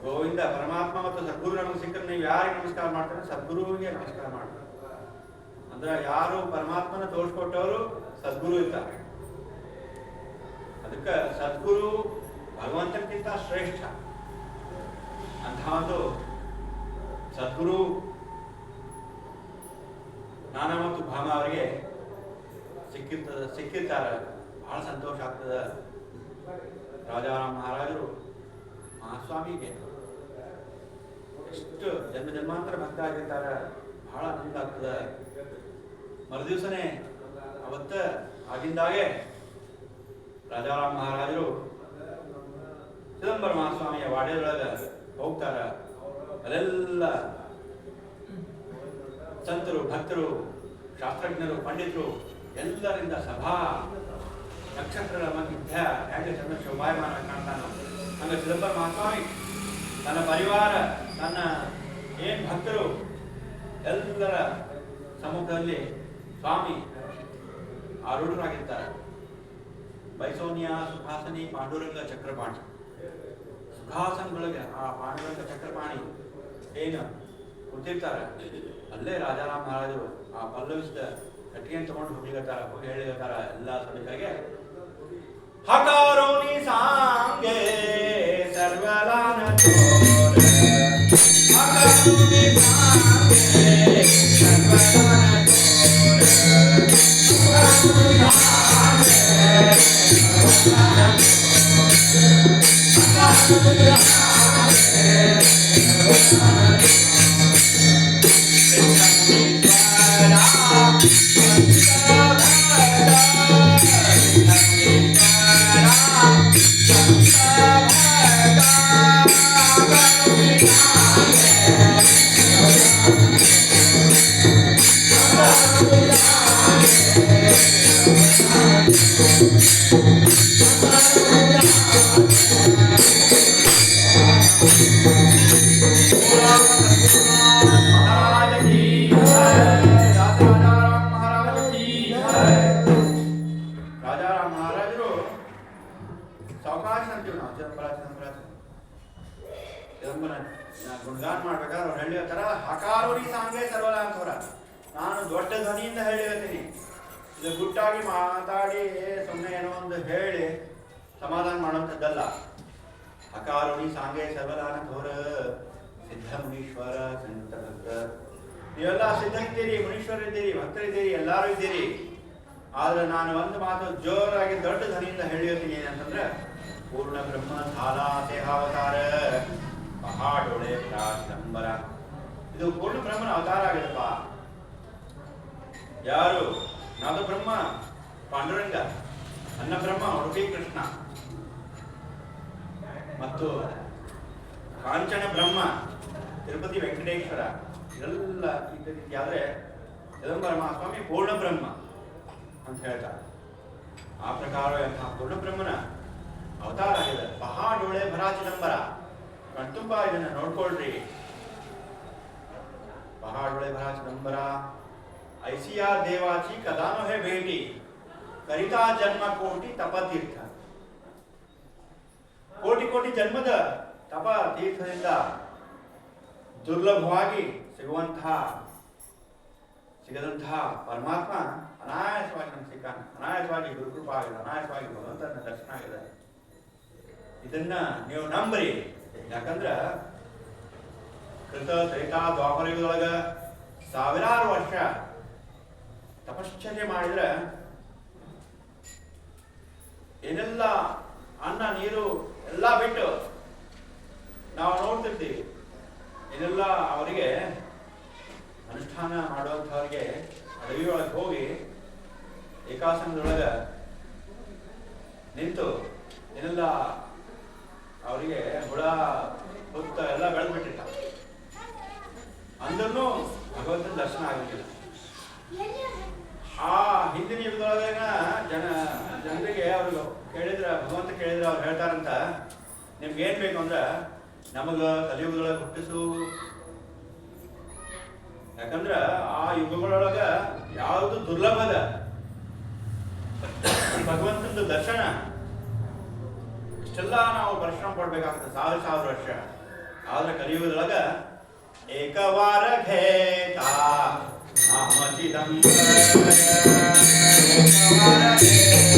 ಗೋವಿಂದ ಪರಮಾತ್ಮ ಮತ್ತು ಸದ್ಗುರು ನಮಗೆ ಸಿಕ್ಕರೆ ನೀವು ಯಾರಿಗೆ ನಮಸ್ಕಾರ ಮಾಡ್ತಾರೆ? ಸದ್ಗುರುವಿಗೆ ನಮಸ್ಕಾರ ಮಾಡ್ತಾರೆ. ಅಂದ್ರೆ ಯಾರು ಪರಮಾತ್ಮನ ತೋರಿಸ್ಕೊಟ್ಟವರು ಸದ್ಗುರು ಇರ್ತಾರೆ. ಅದಕ್ಕೆ ಸದ್ಗುರು ಭಗವಂತನಿಗಿಂತ ಶ್ರೇಷ್ಠ. ಅಂತಹ ಒಂದು ಸದ್ಗುರು ನಾನ ಮತ್ತು ಭಾಮ ಅವರಿಗೆ ಸಿಕ್ಕಿರ್ತಾರೆ. ಬಹಳ ಸಂತೋಷ ಆಗ್ತದೆ. ರಾಜಾರಾಮ್ ಮಹಾರಾಜರು ಮಹಾಸ್ವಾಮಿಗೆ ಎಷ್ಟು ಜನ್ಮ ಜನ್ಮಾಂತರ ಭಕ್ತ ಆಗಿರ್ತಾರೆ. ಬಹಳ ಆನಂದ ಆಗ್ತದೆ. ಮರುದಿವಸನೇ ಅವತ್ತ ಆಗಿಂದಾಗೆ ರಾಜಾರಾಮ್ ಮಹಾರಾಜರು ಚಿದಂಬರ ಮಹಾಸ್ವಾಮಿಯ ವಾಡ್ಯದೊಳಗೆ ಹೋಗ್ತಾರ. ಅಲ್ಲೆಲ್ಲ ಸಂತರು, ಭಕ್ತರು, ಶಾಸ್ತ್ರಜ್ಞರು, ಪಂಡಿತರು ಎಲ್ಲರಿಂದ ಸಭಾ ನಕ್ಷತ್ರಗಳ ಮಧ್ಯ ಹೇಗೆ ಚಂದ್ರ ಶೋಭಾಯಮಾನ ಕಾಣ್ತಾನೋ ಹಂಗೆ ಚಿದಂಬರ ಮಹಾಸ್ವಾಮಿ ತನ್ನ ಪರಿವಾರ, ತನ್ನ ಏನ್ ಭಕ್ತರು ಎಲ್ಲರ ಸಮ್ಮುಖದಲ್ಲಿ ಸ್ವಾಮಿ ಆರೂಢರಾಗಿರ್ತಾರೆ. ಬೈಸೋನಿಯ ಸುಖಾಸನಿ ಪಾಂಡುರಂಗ ಚಕ್ರಪಾಣಿ. ಸುಖಾಸನದೊಳಗೆ ಆ ಪಾಂಡುರಂಗ ಚಕ್ರಪಾಣಿ ಏನು ಕೂತಿರ್ತಾರೆ, ಅಲ್ಲೇ ರಾಜಾರಾಮ್ ಮಹಾರಾಜರು ಆ ಪಲ್ಲವಿಸಿದ ಕಟ್ಟಿಗೆಯನ್ನು ತಗೊಂಡು ಹೋಗ್ಲಿಕತ್ತಾರ. ಹೋಗಿ ಹೇಳಿಕತ್ತಾರ ಎಲ್ಲ ಸಭಿಕರಿಗೆ, ಹಕಾರೋನಿ ಸಾಂಗೆ ಸರ್ವಲಾನ ತೋರ, ಹಕಾರೋನಿ ಸಾಂಗೆ ಸರ್ವಲಾನ ಗುಣಗಾನ ಮಾಡ್ಬೇಕಾದ್ರೆ ಅವ್ರು ಹೇಳಿರ್ತಾರ, ಹಕಾರೋನಿ ಸಾಂಗೆ ಸರ್ವಲ ಅಂತವ್ರ. ನಾನು ದೊಡ್ಡ ಧ್ವನಿಯಿಂದ ಹೇಳಿರ್ತೀನಿ. ಇದು ಗುಟ್ಟಾಗಿ ಮಾತಾಡಿ ಸುಮ್ಮನೆ ಏನೋ ಒಂದು ಹೇಳಿ ಸಮಾಧಾನ ಮಾಡುವಂಥದ್ದಲ್ಲ. ಹಕಾರೋನಿ ಸಾಂಗೆ ಸರ್ವಲಾನ ಥೋರ ಸಿದ್ಧ ಮುನೀಶ್ವರ ಸಂತ ಭಕ್ತ. ನೀವೆಲ್ಲ ಸಿದ್ಧ ಇದ್ದೀರಿ, ಮುನೀಶ್ವರಿದ್ದೀರಿ, ಭಕ್ತರಿದ್ದೀರಿ, ಎಲ್ಲರೂ ಇದ್ದೀರಿ. ಆದ್ರೆ ನಾನು ಒಂದು ಮಾತು ಜೋರಾಗಿ ದೊಡ್ಡ ಧ್ವನಿಯಿಂದ ಹೇಳಿರ್ತೀನಿ. ಏನಂತಂದ್ರೆ, ಪೂರ್ಣ ಬ್ರಹ್ಮ ಧಾಲಾ ದೇಹಾವತಾರ ಮಹಾಡೊಳೆ ಪ್ರಾಶಂಬರ. ಇದು ಪೂರ್ಣ ಬ್ರಹ್ಮನ ಅವತಾರ ಆಗಿದಪ್ಪ. ಯಾರು? ನಾದ ಬ್ರಹ್ಮ ಪಾಂಡುರಂಗ, ಅನ್ನ ಬ್ರಹ್ಮ ಉಡುಪಿ ಕೃಷ್ಣ, ಮತ್ತು ಕಾಂಚನ ಬ್ರಹ್ಮ ತಿರುಪತಿ ವೆಂಕಟೇಶ್ವರ. ಇದೆಲ್ಲ ಈ ರೀತಿ ಆದ್ರೆ ಚಿದಂಬರ ಮಹಾಸ್ವಾಮಿ ಪೂರ್ಣ ಬ್ರಹ್ಮ ಅಂತ ಹೇಳ್ತಾರೆ. ಆ ಪ್ರಕಾರ ಪೂರ್ಣ ಬ್ರಹ್ಮನ ಅವತಾರ ಆಗಿದೆ. ಪಹಾಡೊಳೆ ಭರ ಚಿದಂಬರ. ಕಣ್ತುಂಬ ಇದನ್ನ ನೋಡ್ಕೊಳ್ರಿ. ಪಹಾಡೊಳೆ ಭರ ಚಿದಂಬರ ಐಸಿಯಾ ದೇವಾಚಿ ಕದಾನು ಹೇ ಭೇಟಿ ಕರಿತಾ ಜನ್ಮ ಕೋಟಿ ತಪತೀರ್ಥ. ಕೋಟಿ ಕೋಟಿ ಜನ್ಮದ ತಪ ತೀರ್ಥದಿಂದ ದುರ್ಲಭವಾಗಿ ಸಿಗದಂತಹ ಪರಮಾತ್ಮ ಅನಾಯಾಸವಾಗಿ ನಮ್ಗೆ ಸಿಕ್ಕಾನ. ಅನಾಯಾಸವಾಗಿ ಗುರುಕೃಪ ಆಗಿದೆ, ಅನಾಯಾಸವಾಗಿ ಭಗವಂತನ ದರ್ಶನ ಆಗಿದೆ. ಇದನ್ನ ನೀವು ನಂಬ್ರಿ. ಯಾಕಂದ್ರ ಕೃತ ತ್ರೇತಾ ದ್ವಾಪರಯುಗದೊಳಗ ಸಾವಿರಾರು ವರ್ಷ ತಪಶ್ಚರ್ಯ ಮಾಡಿದ್ರೆ ಏನೆಲ್ಲ ಅನ್ನ ನೀರು ಎಲ್ಲ ಬಿಟ್ಟು ನಾವು ನೋಡ್ತಿರ್ತೀವಿ. ಇದೆಲ್ಲ ಅವರಿಗೆ ಅನುಷ್ಠಾನ ಮಾಡುವಂಥವ್ರಿಗೆ ಅಡವಿಯೊಳಗೆ ಹೋಗಿ ಏಕಾಸನದೊಳಗೆ ನಿಂತು ಏನೆಲ್ಲ ಅವರಿಗೆ ಹುಳ ಹುತ್ತ ಎಲ್ಲ ಬೆಳೆದ್ಬಿಟ್ಟಿರ್ತ. ಅಂದ್ರೂ ಭಗವಂತನ ದರ್ಶನ ಆಗಿರ್ಲಿಲ್ಲ. ಆ ಹಿಂದಿನ ಯುಗದೊಳಗ ಜನರಿಗೆ ಅವ್ರಿಗೆ ಭಗವಂತ ಕೇಳಿದ್ರೆ ಅವ್ರು ಹೇಳ್ತಾರಂತ, ನಿಮ್ಗೆ ಏನ್ ಬೇಕು ಅಂದ್ರೆ ನಮಗ ಕಲಿಯುಗದೊಳಗೆ ಹುಟ್ಟಿಸು. ಯಾಕಂದ್ರ ಆ ಯುಗಗಳೊಳಗ ಯಾವುದು ದುರ್ಲಭದ ಭಗವಂತನ ದರ್ಶನ. ಇಷ್ಟೆಲ್ಲ ನಾವು ಪರಿಶ್ರಮ ಪಡ್ಬೇಕಾಗ್ತದೆ, ಸಾವಿರ ವರ್ಷ. ಆದ್ರೆ ಕಲಿಯುಗದೊಳಗ ಏಕವಾರ ಘೇತ ನಾಮ ಚಿದಂಬರ, ಏಕವಾರ ಘೇತ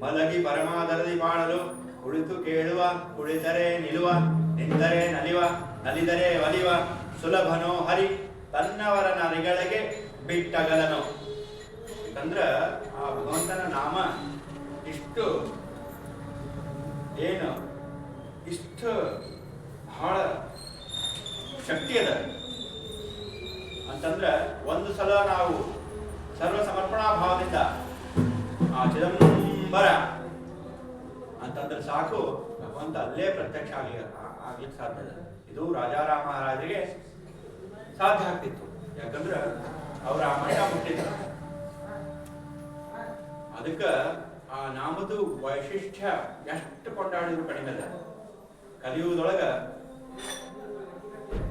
ಮಲಗಿ ಪರಮಾದರದಿ ಬಾಳಲು, ಕುಳಿತು ಕೇಳುವ, ಕುಳಿತರೆ ನಿಲ್ಲುವ, ನಿಂತರೆ ನಲಿವ, ನಲಿದರೆ ಒಲಿವ, ಸುಲಭನೋ ಹರಿ ತನ್ನವರ ನರಿಗಳಿಗೆ ಬಿಟ್ಟಗಲನು. ಅಂತಂದ್ರ ಆ ಭಗವಂತನ ನಾಮ ಇಷ್ಟು ಏನು ಇಷ್ಟು ಬಹಳ ಶಕ್ತಿ ಅದ ಅಂತಂದ್ರ ಒಂದು ಸಲ ನಾವು ಸರ್ವ ಸಮರ್ಪಣಾ ಭಾವದಿಂದ ಆ ಚಿದಂಬರ ಅಂತಂದ್ರೆ ಸಾಕು, ಭಗವಂತ ಅಲ್ಲೇ ಪ್ರತ್ಯಕ್ಷ ಆಗ್ಲಿಕ್ಕೆ ಸಾಧ್ಯ ಇದೆ. ಇದು ರಾಜಾರಾಮ ಮಹಾರಾಜರಿಗೆ ಸಾಧ್ಯ ಆಗ್ತಿತ್ತು, ಯಾಕಂದ್ರೆ ಅವರ ಆ ಮಠ ಮುಟ್ಟಿದ್ರು. ಅದಕ್ಕ ಆ ನಾಮದು ವೈಶಿಷ್ಟ್ಯ ಎಷ್ಟು ಕೊಂಡಾಡಿದ್ರು ಕಡಿಮೆ ಅದ. ಕಲಿಯುಗದೊಳಗ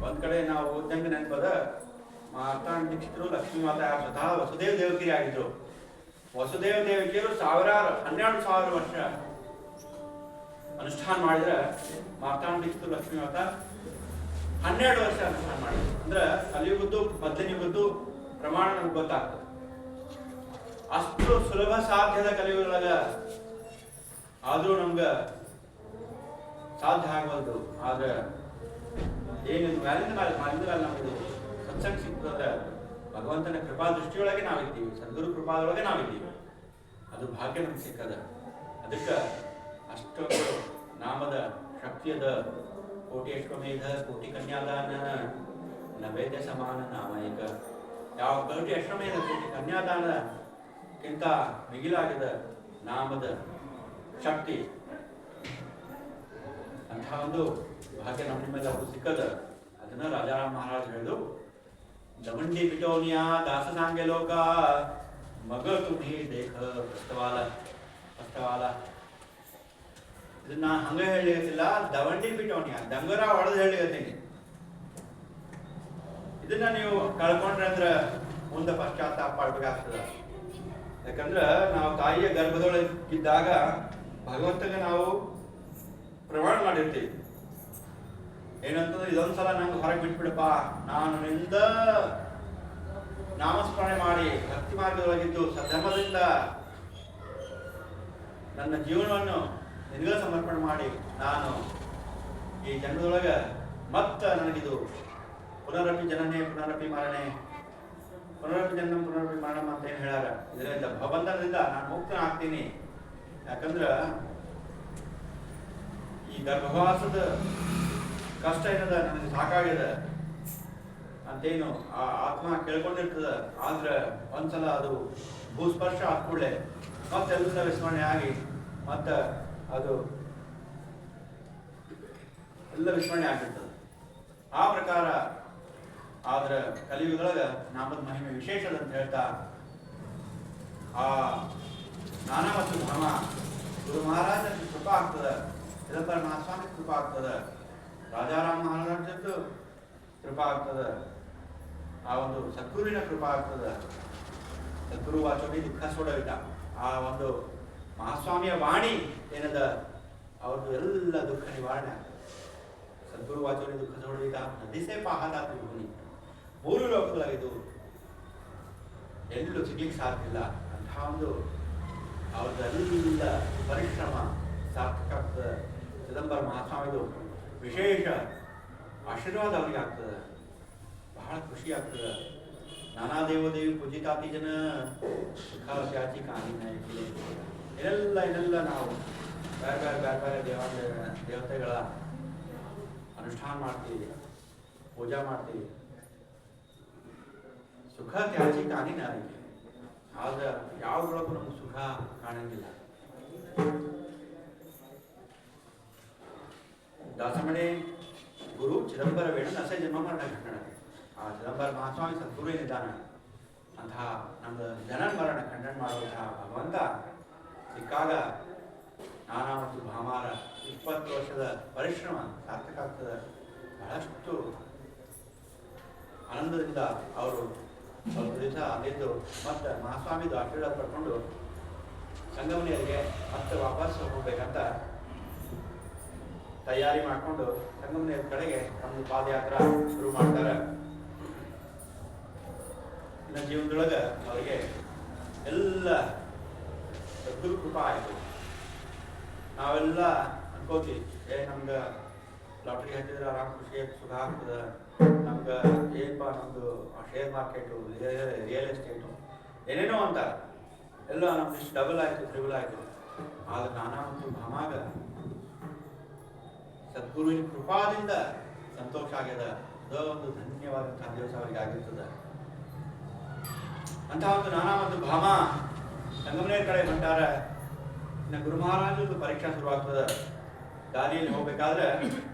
ಒಂದ್ ಕಡೆ ನಾವು ಓದ್ದಂಗ ನೆನಪದ, ಮಾರ್ತಾಂಡ ದೀಕ್ಷಿತರು ಲಕ್ಷ್ಮೀ ಮಾತಾ ಸ್ವತಃ ವಸುದೇವ ದೇವಕಿರಿ ಆಗಿದ್ರು. ವಸುದೇವ ದೇವಕಿಯರು 12,000 ವರ್ಷ ಅನುಷ್ಠಾನ ಮಾಡಿದ್ರೆ, ಮಾರ್ತಾಂಡ ದೀಕ್ಷಿತರು ಲಕ್ಷ್ಮೀ ಮಾತಾ 12 ವರ್ಷ ಅನುಷ್ಠಾನ ಮಾಡಿದ್ರು. ಅಂದ್ರೆ ಕಲಿಯುಗದ್ದು ಮೊದಲಿನ ಯುಗದ್ದು ಪ್ರಮಾಣ ನಮ್ಗೆ ಗೊತ್ತಾಗ್ತದೆ. ಅಷ್ಟು ಸುಲಭ ಸಾಧ್ಯದ ಕಲಿಯುಗದೊಳಗ ಆದ್ರೂ ನಮ್ಗ ಸಾಧ್ಯ ಆಗಬಲ್ದು. ಆದ್ರೆ ಏನು ಮ್ಯಾಲಿಂದ ನಮ್ದು ಸತ್ಸಂಗ ಸಿಗ್ತದ, ಭಗವಂತನ ಕೃಪಾ ದೃಷ್ಟಿಯೊಳಗೆ ನಾವಿದ್ದೀವಿ, ಸದ್ಗುರು ಕೃಪಾದೊಳಗೆ ನಾವಿದ್ದೀವಿ. ಅದು ಭಾಗ್ಯ ನಮ್ಗೆ ಸಿಕ್ಕದ. ಅದಕ್ಕೆ ಅಷ್ಟೊಂದು ನಾಮದ ಶಕ್ತಿಯದ. ಕೋಟಿ ಅಶ್ವಮೇಧ ಕೋಟಿ ಕನ್ಯಾದಾನ ನೈವೇದ್ಯ ಸಮಾನ ನಾಮೈಕ. ಯಾವ ಕೋಟಿ ಅಶ್ವಮೇಧ ಕೋಟಿ ಕನ್ಯಾದಾನಕ್ಕಿಂತ ಮಿಗಿಲಾಗಿದ ನಾಮದ ಶಕ್ತಿ. ಅಂಥ ಒಂದು ಭಾಗ್ಯ ನಮ್ಮ ನಿಮ್ಮೆಲ್ಲರಿಗೂ ಸಿಕ್ಕದ. ಅದನ್ನ ರಾಜಾರಾಮ್ ಮಹಾರಾಜ್ ಹೇಳಿದ್ರು, ದಮಂಡಿ ಪಿಟೋನಿಯಾ ದಾಸ ಸಾಂಗೆ ಲೋಕ ಮಗ ತುಮಿ ದೇಖ ಪ್ರಸ್ತವಾಲ. ಇದನ್ನ ಹಂಗ ಹೇಳಿಲ್ಲ, ದವಂಡಿ ಪಿಟೋನಿಯಾ ದಂಗರ ಹೊಡೆದು ಹೇಳಿರ್ತೀನಿ. ಇದನ್ನ ನೀವು ಕಳ್ಕೊಂಡ್ರೆ ಅಂದ್ರ ಮುಂದೆ ಪಶ್ಚಾತ್ತಾಪ ಪಡ್ಬೇಕಾಗ್ತದ. ಯಾಕಂದ್ರ ನಾವು ತಾಯಿಯ ಗರ್ಭದೊಳಗಿದ್ದಾಗ ಭಗವಂತಗೆ ನಾವು ಪ್ರಮಾಣ ಮಾಡಿರ್ತೀವಿ ಏನಂತಂದ್ರೆ, ಇದೊಂದ್ಸಲ ನಂಗೆ ಹೊರಗೆ ಬಿಟ್ಬಿಡಪ್ಪ, ನಾನು ನಿಂದ ನಾಮಸ್ಮರಣೆ ಮಾಡಿ ಭಕ್ತಿ ಮಾರ್ಗದೊಳಗಿದ್ದು ಸದ್ಧರ್ಮದಿಂದ ನನ್ನ ಜೀವನವನ್ನು ನಿನಗ ಸಮರ್ಪಣೆ ಮಾಡಿ ನಾನು ಈ ಜನ್ಮದೊಳಗ ಮತ್ತ ನನಗಿದು ಪುನರಪಿ ಜನನೇ ಪುನರಪಿ ಮರಣೆ, ಪುನರಪಿ ಜನ್ಮ ಪುನರಪಿ ಮರಣ ಅಂತ ಏನು ಹೇಳ್ಯಾರ. ಇದರಿಂದ ಭವಬಂಧನದಿಂದ ನಾನು ಮುಕ್ತನಾಗ್ತೀನಿ. ಯಾಕಂದ್ರ ಈ ಗರ್ಭವಾಸದ ಕಷ್ಟ ಏನದ ನನಗೆ ಸಾಕಾಗಿದೆ ಅಂತೇನು ಆ ಆತ್ಮ ಕೇಳ್ಕೊಂಡಿರ್ತದ. ಆದ್ರೆ ಒಂದ್ಸಲ ಅದು ಭೂಸ್ಪರ್ಶ ಆದ ಕೂಡಲೇ ಮತ್ತೆಲ್ಲ ವಿಸ್ಮರಣೆ ಆಗಿ ಮತ್ತ ಅದು ಎಲ್ಲ ವಿಸ್ಮರಣೆ ಆಗಿರ್ತದೆ. ಆ ಪ್ರಕಾರ ಆದ್ರೆ ಕಲಿಯುಗದೊಳಗ ನಾಮದ ಮಹಿಮೆ ವಿಶೇಷದ ಅಂತ ಹೇಳ್ತಾ, ಆ ಸ್ನಾನ ಮತ್ತು ಧಾಮ ಗುರು ಮಹಾರಾಜ ಕೃಪಾ ಆಗ್ತದ, ಚಿದಂಬರ ಮಹಾಸ್ವಾಮಿ ಕೃಪಾ ಆಗ್ತದ, ರಾಜಾರಾಮ್ ಮಹಾರಾಜದ್ದು ಕೃಪಾ ಆಗ್ತದ, ಆ ಒಂದು ಸದ್ಗುರುವಿನ ಕೃಪಾ ಆಗ್ತದ. ಸದ್ಗುರು ವಾಚೋಡಿ ದುಃಖ ಸೋಡವಿಟ. ಆ ಒಂದು ಮಹಾಸ್ವಾಮಿಯ ವಾಣಿ ಏನದ ಅವ್ರದ್ದು ಎಲ್ಲ ದುಃಖ ನಿವಾರಣೆ ಆಗ್ತದೆ. ಸದ್ಗುರು ವಾಚೋಡಿ ದುಃಖ ಸೋಡವಿಟ ನದಿಸೇ ಪಾಹದ ತ್ರಿಭುವನಿ. 3 ಲೋಕದೊಳಗಿದು ಎಲ್ಲೂ ಸಿಗ್ಲಿಕ್ಕೆ ಸಾಧ್ಯ ಇಲ್ಲ. ಅಂಥ ಒಂದು ಅವ್ರದ್ದೆಲ್ಲ ಪರಿಶ್ರಮ ಸಾರ್ಥಕ ಆಗ್ತದೆ. ಚಿದಂಬರ ಮಹಾಸ್ವಾಮಿದು ವಿಶೇಷ ಆಶೀರ್ವಾದ ಅವ್ರಿಗೆ ಆಗ್ತದೆ, ಬಹಳ ಖುಷಿ ಆಗ್ತದೆ. ನಾನಾ ದೇವದೇವಿ ಪೂಜಿತಾತಿ ಜನ ಸುಖ ತ್ಯಾಚಿ ಕಾಣಿನ ಇದೆಲ್ಲ ನಾವು ಬೇರೆ ಬೇರೆ ಬೇರೆ ಬೇರೆ ದೇವತೆಗಳ ಅನುಷ್ಠಾನ ಮಾಡ್ತೀವಿ, ಪೂಜಾ ಮಾಡ್ತೀವಿ. ಸುಖ ತ್ಯಾಚಿ ಕಾಣಿನ ಅದಕ್ಕೆ, ಆದ್ರೆ ಯಾವ್ದ್ರೊಳಗೂ ನಮ್ಗೆ ಸುಖ ಕಾಣಂಗಿಲ್ಲ. ದಾಸಮಣಿ ಗುರು ಚಿದಂಬರ ವೇಣ ನಸೆ ಜನ್ಮ ಮರಣ ಖಂಡನ. ಆ ಚಿದಂಬರ ಮಹಾಸ್ವಾಮಿ ಸದ್ಗುರು ಏನಿದ್ದಾನ ಅಂತಹ ನಮ್ದು ಜನನ ಮರಣ ಖಂಡನ ಮಾಡುವಂತಹ ಭಗವಂತ ಸಿಕ್ಕಾಗ ನಾನಾ ಮತ್ತು ಭಾಮಾರ 20 ವರ್ಷದ ಪರಿಶ್ರಮ ಸಾರ್ಥಕ ಆಗ್ತದೆ. ಬಹಳಷ್ಟು ಆನಂದದಿಂದ ಅವರು ಸ್ವಲ್ಪ ದಿವಸ ಅಲ್ಲಿದ್ದು ಮತ್ತೆ ಮಹಾಸ್ವಾಮಿದು ಆಶೀರ್ವಾದ ಪಡ್ಕೊಂಡು ಸಂಗಮನಿಯರಿಗೆ ಮತ್ತೆ ವಾಪಸ್ ಹೋಗ್ಬೇಕಂತ ತಯಾರಿ ಮಾಡಿಕೊಂಡು ಸಂಗಮನಿಯರ ಕಡೆಗೆ ಒಂದು ಪಾದಯಾತ್ರೆ ಶುರು ಮಾಡ್ತಾರೆ. ಇನ್ನು ಜೀವನದೊಳಗೆ ಅವರಿಗೆ ಎಲ್ಲ ಸದ್ಗುರು ಕೃಪಾ ಆಯಿತು. ನಾವೆಲ್ಲ ಅನ್ಕೋತೀವಿ, ನಮ್ಗೆ ಲಾಟ್ರಿ ಹಚ್ಚಿದ್ರೆ ಆರಾಮ್ ಖುಷಿ ಸುಖ ಆಗ್ತದೆ, ನಮ್ಗೆ ಏನಪ್ಪ ನಮ್ದು ಶೇರ್ ಮಾರ್ಕೆಟು, ರಿಯಲ್ ಎಸ್ಟೇಟು ಏನೇನೋ ಅಂತಾರೆ, ಎಲ್ಲ ನಮ್ದು ಇಷ್ಟು ಡಬಲ್ ಆಯಿತು, ಟ್ರಿಬಲ್ ಆಯಿತು. ಆದ್ರೆ ನಾನಾ ಮತ್ತು ಭಾಮಾಗ ಸದ್ಗುರುವಿನ ಕೃಪಾದಿಂದ ಸಂತೋಷ ಆಗ್ಯದ. ಅದೊಂದು ಧನ್ಯವಾದಂತಹ ದಿವಸ ಅವರಿಗೆ ಆಗಿರ್ತದೆ. ಅಂತಹ ಒಂದು ನಾನಾ ಮತ್ತು ಭಾಮ ಸಂಗಮನೇರ ಕಡೆ ಹೊಂಟಾರ. ಇನ್ನು ಗುರು ಮಹಾರಾಜದ್ದು ಪರೀಕ್ಷಾ ಶುರುವಾಗ್ತದೆ. ದಾರಿಯಲ್ಲಿ ಹೋಗ್ಬೇಕಾದ್ರೆ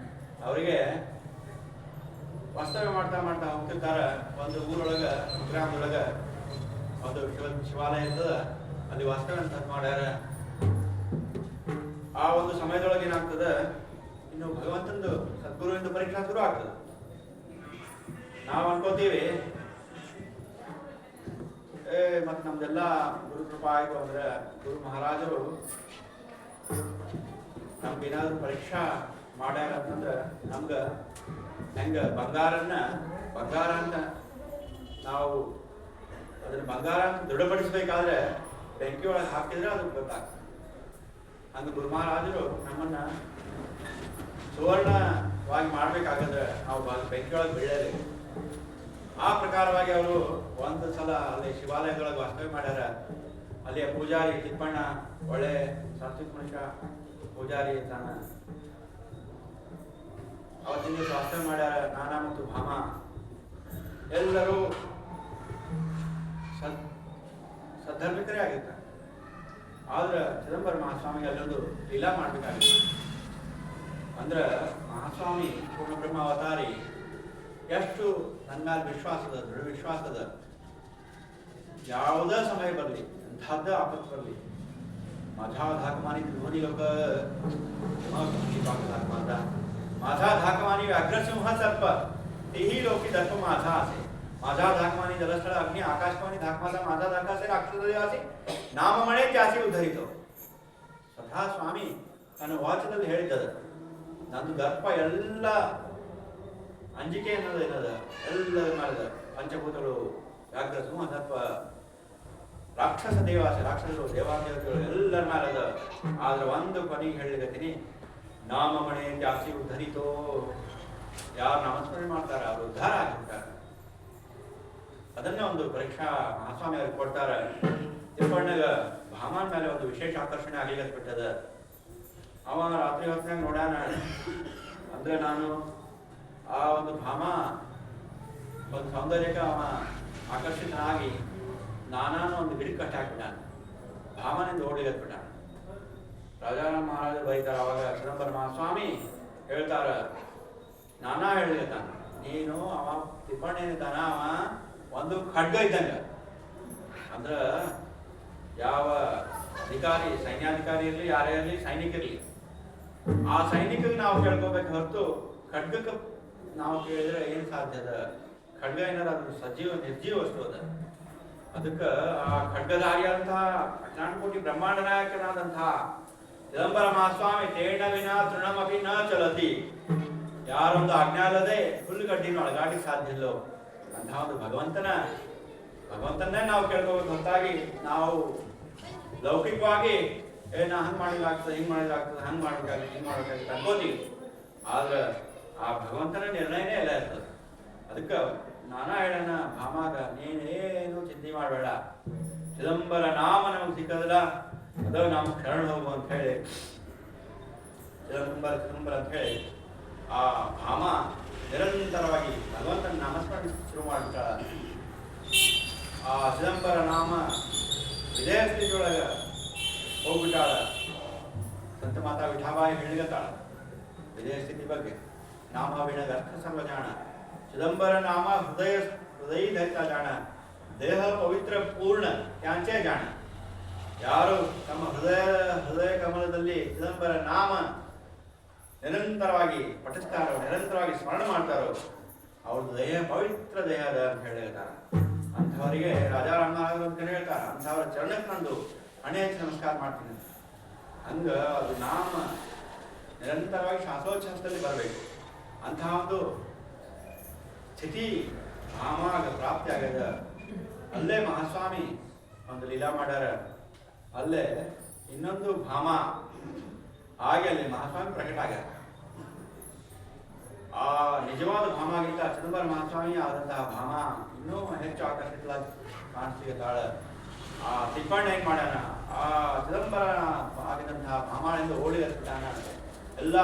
ಅವರಿಗೆ ವಾಸ್ತವ್ಯ ಮಾಡ್ತಾ ಮಾಡ್ತಾ ಹೋಗ್ತಿರ್ತಾರ. ಒಂದು ಊರೊಳಗೆ, ಗ್ರಾಮದೊಳಗೆ ಒಂದು ಶಿವಾಲಯ ಇರ್ತದ, ಅಲ್ಲಿ ವಾಸ್ತವ್ಯ ಅಂತ ಮಾಡ್ಯಾರ. ಆ ಒಂದು ಸಮಯದೊಳಗೆ ಏನಾಗ್ತದೆ, ಇನ್ನು ಭಗವಂತಂದು ಸದ್ಗುರುವಿಂದ ಪರೀಕ್ಷಾ ಶುರು ಆಗ್ತದೆ. ನಾವು ಅನ್ಕೋತೀವಿ ಮತ್ ನಮ್ದೆಲ್ಲ ಗುರು ಕೃಪಾ ಆಯ್ತು ಅಂದ್ರೆ ಗುರು ಮಹಾರಾಜರು ನಮ್ಗೇನಾದ್ರು ಪರೀಕ್ಷಾ ಮಾಡ್ಯಾರ ಅಂತಂದ್ರೆ ನಮ್ಗ ಹೆಂಗ ಬಂಗಾರ ಅಂತ ನಾವು ಅದನ್ನ ಬಂಗಾರ ಅಂತ ದೃಢಪಡಿಸ್ಬೇಕಾದ್ರೆ ಬೆಂಕಿ ಒಳಗೆ ಹಾಕಿದ್ರೆ ಅದು ಗೊತ್ತಾಗ್ತದೆ. ಹಂಗ ಗುರು ಮಹಾರಾಜರು ನಮ್ಮನ್ನ ಸುವರ್ಣವಾಗಿ ಮಾಡ್ಬೇಕಾಗಂದ್ರೆ ನಾವು ಬೆಂಕಿ ಒಳಗೆ ಬೀಳಲೇಬೇಕು. ಆ ಪ್ರಕಾರವಾಗಿ ಅವರು ಒಂದು ಸಲ ಅಲ್ಲಿ ಶಿವಾಲಯದೊಳಗೆ ವಾಸ್ತವ್ಯ ಮಾಡ್ಯಾರ. ಅಲ್ಲಿಯ ಪೂಜಾರಿ ತಿಪ್ಪಣ್ಣ ಒಳ್ಳೆ ಸಾತ್ವಿಕ ಮನುಷ್ಯ ಪೂಜಾರಿ ತಾನ ಅವತ್ತಿನ ದಿವಸ ವಾಸ್ತವ್ಯ ಮಾಡ್ಯಾರ. ನಾನಾ ಮತ್ತು ಭಾಮ ಎಲ್ಲರೂ ಸದ್ಧರ್ಮಿಕರೇ ಆಗಿರ್ತಾರೆ. ಆದ್ರೆ ಚಿದಂಬರ ಮಹಾಸ್ವಾಮಿಗೆ ಅಲ್ಲೊಂದು ಲೀಲಾ ಮಾಡ್ಬೇಕಾಗಿತ್ತು. ಅಂದ್ರೆ ಮಹಾಸ್ವಾಮಿ ಪೂರ್ಣ ಬ್ರಹ್ಮ ಅವತಾರಿ ಎಷ್ಟು ನನ್ನ ವಿಶ್ವಾಸದ ದೃಢ ವಿಶ್ವಾಸದ ಯಾವುದೇ ಸಮಯ ಬರಲಿ, ಎಂಥದ್ದೇ ಆಪತ್ತು ಬರಲಿ, माझा धाकमानी त्रिभुवनी लोक माझा धाकमानी व्याघ्रसिंह सर्प तेही लोकी दर्प माझा असे. माझा धाकमानी जलस्थळ अग्नी आकाशवाणी धाक माझा माझा धाक असे राक्षस देवासी नाम म्हणे त्याची उद्धरितो. ಸ್ವತಃ ಸ್ವಾಮಿ ನನ್ನ ವಾಚದಲ್ಲಿ ಹೇಳಿದ್ದದ, ನಂದು ದರ್ಪ ಎಲ್ಲ ಅಂಜಿಕೆ ಅನ್ನೋದು ಏನದ ಎಲ್ಲ ಮಾಡಿದ ಪಂಚಭೂತಗಳು ವ್ಯಾಘ್ರ ಸಿಂಹ ದರ್ಪ ರಾಕ್ಷಸ ದೇವಾಸಿ ರಾಕ್ಷಸರು ದೇವಾದೇವತೆಗಳು ಎಲ್ಲರ ಮೇಲದ. ಆದ್ರೆ ಒಂದು ಕೊನೆಗೆ ಹೇಳಿಗತ್ತೀನಿ, ನಾಮಮಣೆ ಜಾಸ್ತಿ ಉದ್ಧರಿತೋ. ಯಾರು ನಾಮಸ್ಮರಣೆ ಮಾಡ್ತಾರೆ ಅವರು ಉದ್ಧಾರ ಆಗಿರ್ತಾರೆ. ಅದನ್ನೇ ಒಂದು ಪರೀಕ್ಷಾ ಮಹಾಸ್ವಾಮಿ ಅವ್ರಿಗೆ ಕೊಡ್ತಾರೆ. ತಿಪ್ಪಣ್ಣಗ ಭಾಮನ್ ಮೇಲೆ ಒಂದು ವಿಶೇಷ ಆಕರ್ಷಣೆ ಆಗ್ಲಿಗತ್ಬಿಟ್ಟದ. ಅವ ರಾತ್ರಿ ಹೊತ್ತಿನಾಗ ನೋಡ್ಯಾನ. ಅಂದ್ರೆ ನಾನು ಆ ಒಂದು ಭಾಮ ಒಂದು ಸೌಂದರ್ಯಕ್ಕೆ ಅವ ಆಕರ್ಷಿತನಾಗಿ ನಾನಾನು ಒಂದು ಗಿಡಕ್ಕೆ ಕಟ್ಟಿ ಹಾಕ್ಬಿಟ್ಟಾನ. ಭಾಮನಿಂದ ಓಡಿಗತ್ಬಿಟ್ಟಾನ. ರಾಜಾರಾಮ ಮಹಾರಾಜರು ಬೈತಾರ. ಅವಾಗ ಚಿದಂಬರ ಮಹಾಸ್ವಾಮಿ ಹೇಳ್ತಾರ, ನಾನಾ ಹೇಳಿಗತ್ತಾನ, ನೀನು ಅವ ತಿಪ್ಪಣ್ಣ ಏನಿದ್ದಾನ ಅವ ಒಂದು ಖಡ್ಗ ಇದ್ದಂಗ. ಅಂದ್ರ ಯಾವ ಅಧಿಕಾರಿ, ಸೈನ್ಯಾಧಿಕಾರಿ ಇರಲಿ, ಯಾರೇ ಇರಲಿ, ಸೈನಿಕ ಇರಲಿ, ಆ ಸೈನಿಕರಿಗೆ ನಾವು ಕೇಳ್ಕೋಬೇಕು ಹೊರತು ಖಡ್ಗಕ್ಕೆ ನಾವು ಕೇಳಿದ್ರೆ ಏನ್ ಸಾಧ್ಯದ? ಖಡ್ಗ ಏನಾರ ಅದು ಸಜೀವ ನಿರ್ಜೀವ ವಸ್ತು ಅದ. ಅದಕ್ಕೆ ಆ ಖಡ್ಗಧಾರಿಯಾದಂತಹ ಅಜ್ಞಾನಕೋಟಿ ಬ್ರಹ್ಮಾಂಡ ನಾಯಕನಾದಂತಹ ಚಿದಂಬರ ಮಹಾಸ್ವಾಮಿ ತೇಣ ವಿನ ತೃಣಮಪಿ ನ ಚಲತಿ. ಯಾರೊಂದು ಆಜ್ಞಾಲದೆ ಹುಲ್ಲುಗಡ್ಡಿನ ಅಳಗಾಡಿಗೆ ಸಾಧ್ಯ ಇಲ್ಲೋ ಅಂತಹ ಒಂದು ಭಗವಂತನ್ನೇ ನಾವು ಕೇಳ್ಕೋಬೇಕು ಹೊರತಾಗಿ ನಾವು ಲೌಕಿಕವಾಗಿ ನಾ ಹಂಗ್ ಮಾಡಿಲಾಗ್ತದೆ, ಹಿಂಗ್ ಮಾಡಿಲಾಗ್ತದೆ, ಹಂಗ್ ಮಾಡ್ಬೇಕಾಗ್ತದೆ, ಹಿಂಗ್ ಮಾಡ್ಬೇಕಾಗ್ತದೆ ಅನ್ಕೋತೀವಿ. ಆದ್ರೆ ಆ ಭಗವಂತನ ನಿರ್ಣಯನೇ ಎಲ್ಲ ಇರ್ತದೆ. ಅದಕ್ಕೆ ನಾನಾ ಹೇಳೋಣ ಭಾಮಾಗ, ನೀನೇನು ಚಿಂತೆ ಮಾಡಬೇಡ, ಚಿದಂಬರ ನಾಮ ನಮಗೆ ಸಿಕ್ಕದಲ್ಲ, ಅದು ನಾವು ಶರಣ ಹೋಗು ಅಂತ ಹೇಳಿ ಚಿದಂಬರ ಅಂತ ಹೇಳಿ ಆ ಭಾಮ ನಿರಂತರವಾಗಿ ಭಗವಂತನ ನಾಮಸ್ಮರಣೆ ಶುರು ಮಾಡಿಬಿಟ್ಟಾಳ. ಆ ಚಿದಂಬರ ನಾಮ ವಿಜಯ ಸ್ಥಿತಿಯೊಳಗೆ ಹೋಗ್ಬಿಟ್ಟಾಳ. ಸಂತ ಮಾತಾ ವಿಠಾಬಾಯಿ ಹೇಳಿಗತ್ತಾಳ ವಿಜಯ ಸ್ಥಿತಿ ಬಗ್ಗೆ. ನಾಮ ವಿಣಗ ಅರ್ಥ ಸರ್ವ ಜಾಣ, ಚಿದಂಬರ ನಾಮ ಹೃದಯ ಧರಿತ ಜಾಣ, ದೇಹ ಪವಿತ್ರ ಪೂರ್ಣ ತ್ಯಾಂಚೆ ಜಾಣ. ಯಾರು ತಮ್ಮ ಹೃದಯ ಕಮಲದಲ್ಲಿ ಚಿದಂಬರ ನಾಮ ನಿರಂತರವಾಗಿ ಪಠಿಸ್ತಾರೋ, ನಿರಂತರವಾಗಿ ಸ್ಮರಣ ಮಾಡ್ತಾರೋ, ಅವ್ರದ್ದು ದೇಹ ಪವಿತ್ರ ದೇಹ ಅದ ಅಂತ ಹೇಳಿರ್ತಾರ. ಅಂಥವರಿಗೆ ರಾಜಾರಾಮ ಅಂತ ಹೇಳ್ತಾರ, ಅಂಥವ್ರ ಚರಣಕ್ಕೆ ನಂದು ಹಣೆ ಹಚ್ಚಿ ನಮಸ್ಕಾರ ಮಾಡ್ತೀನಿ. ಹಂಗ ಅದು ನಾಮ ನಿರಂತರವಾಗಿ ಶ್ವಾಸೋಚ್ಛ್ವಾಸದಲ್ಲಿ ಬರಬೇಕು. ಅಂತಹ ಒಂದು ಸ್ಥಿತಿ ಭಾಮಾಗ ಪ್ರಾಪ್ತಿ ಆಗ್ಯದ. ಅಲ್ಲೇ ಮಹಾಸ್ವಾಮಿ ಒಂದು ಲೀಲಾ ಮಾಡ್ಯಾರ. ಅಲ್ಲೇ ಇನ್ನೊಂದು ಭಾಮ ಹಾಗೆ ಅಲ್ಲಿ ಮಹಾಸ್ವಾಮಿ ಪ್ರಕಟ ಆಗ್ಯಾರ. ಆ ನಿಜವಾದ ಭಾಮಾಗಿಂತ ಚಿದಂಬರ ಮಹಾಸ್ವಾಮಿ ಆದಂತಹ ಭಾಮ ಇನ್ನೂ ಹೆಚ್ಚು ಆಕರ್ಷಿತಲಾಗಿ ಕಾಣಿಸ್ತಿದ್ದಾಳ. ಆ ತಿಪ್ಪಣ್ಣ ಏನ್ ಮಾಡ್ಯಾನ, ಆ ಚಿದಂಬರ ಆಗಿದಂತಹ ಭಾಮಾಳಿಂದ ಓಡಿ ಹತ್ತಿದ್ದಾನ. ಎಲ್ಲ